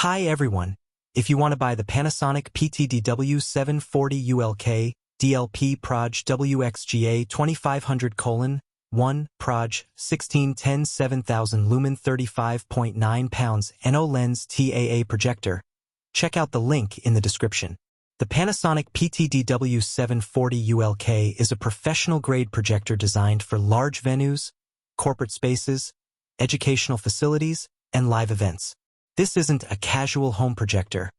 Hi everyone. If you want to buy the Panasonic PTDW740ULK DLP Proj WXGA 2500:1 Proj 1610 7000 lumen 35.9 pounds NO lens TAA projector, check out the link in the description. The Panasonic PTDW740ULK is a professional-grade projector designed for large venues, corporate spaces, educational facilities, and live events. This isn't a casual home projector.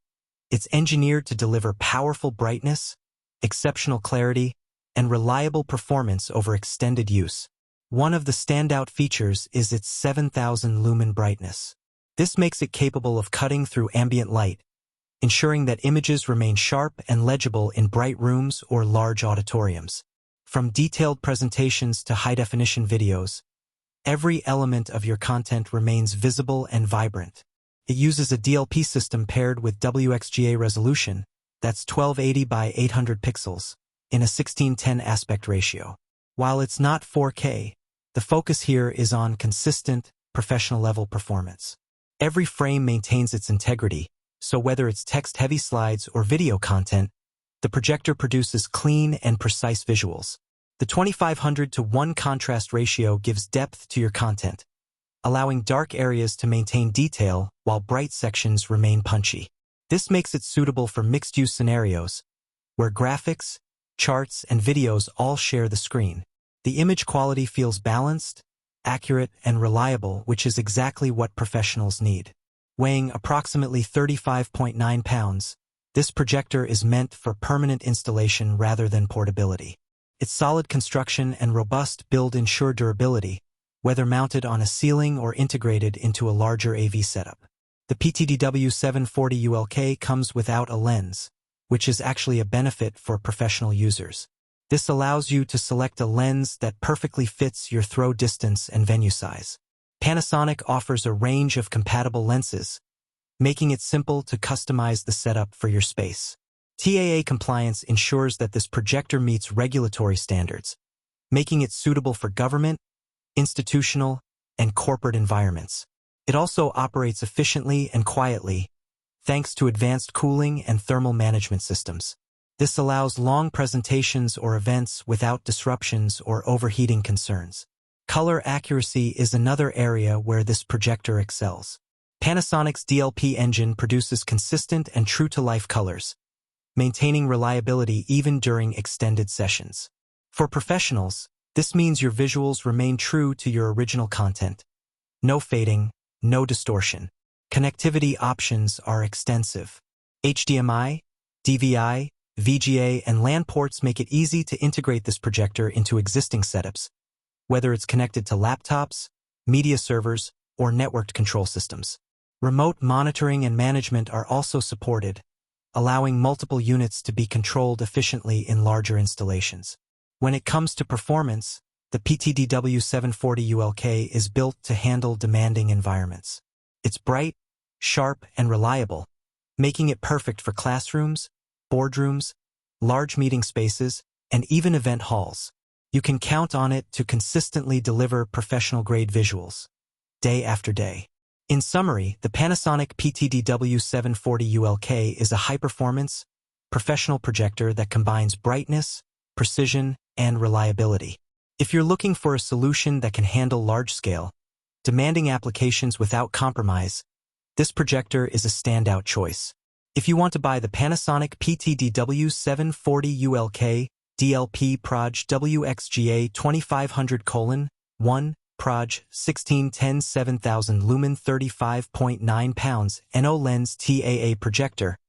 It's engineered to deliver powerful brightness, exceptional clarity, and reliable performance over extended use. One of the standout features is its 7000 lumen brightness. This makes it capable of cutting through ambient light, ensuring that images remain sharp and legible in bright rooms or large auditoriums. From detailed presentations to high-definition videos, every element of your content remains visible and vibrant. It uses a DLP system paired with WXGA resolution, that's 1280 by 800 pixels, in a 16:10 aspect ratio. While it's not 4K, the focus here is on consistent, professional-level performance. Every frame maintains its integrity, so whether it's text-heavy slides or video content, the projector produces clean and precise visuals. The 2500:1 contrast ratio gives depth to your content, allowing dark areas to maintain detail while bright sections remain punchy. This makes it suitable for mixed-use scenarios, where graphics, charts, and videos all share the screen. The image quality feels balanced, accurate, and reliable, which is exactly what professionals need. Weighing approximately 35.9 pounds, this projector is meant for permanent installation rather than portability. Its solid construction and robust build ensure durability, whether mounted on a ceiling or integrated into a larger AV setup. The PTDW740ULK comes without a lens, which is actually a benefit for professional users. This allows you to select a lens that perfectly fits your throw distance and venue size. Panasonic offers a range of compatible lenses, making it simple to customize the setup for your space. TAA compliance ensures that this projector meets regulatory standards, making it suitable for government, institutional, and corporate environments. It also operates efficiently and quietly, thanks to advanced cooling and thermal management systems. This allows long presentations or events without disruptions or overheating concerns. Color accuracy is another area where this projector excels. Panasonic's DLP engine produces consistent and true-to-life colors, maintaining reliability even during extended sessions. For professionals, this means your visuals remain true to your original content. No fading, no distortion. Connectivity options are extensive. HDMI, DVI, VGA, and LAN ports make it easy to integrate this projector into existing setups, whether it's connected to laptops, media servers, or networked control systems. Remote monitoring and management are also supported, allowing multiple units to be controlled efficiently in larger installations. When it comes to performance, the PTDW740ULK is built to handle demanding environments. It's bright, sharp, and reliable, making it perfect for classrooms, boardrooms, large meeting spaces, and even event halls. You can count on it to consistently deliver professional-grade visuals, day after day. In summary, the Panasonic PTDW740ULK is a high-performance, professional projector that combines brightness, precision, and reliability. If you're looking for a solution that can handle large-scale, demanding applications without compromise, this projector is a standout choice. If you want to buy the Panasonic PTDW740ULK DLP Proj WXGA 2500:1 Proj 1610 7000 lumen 35.9 pounds NO lens TAA projector,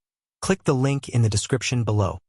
click the link in the description below.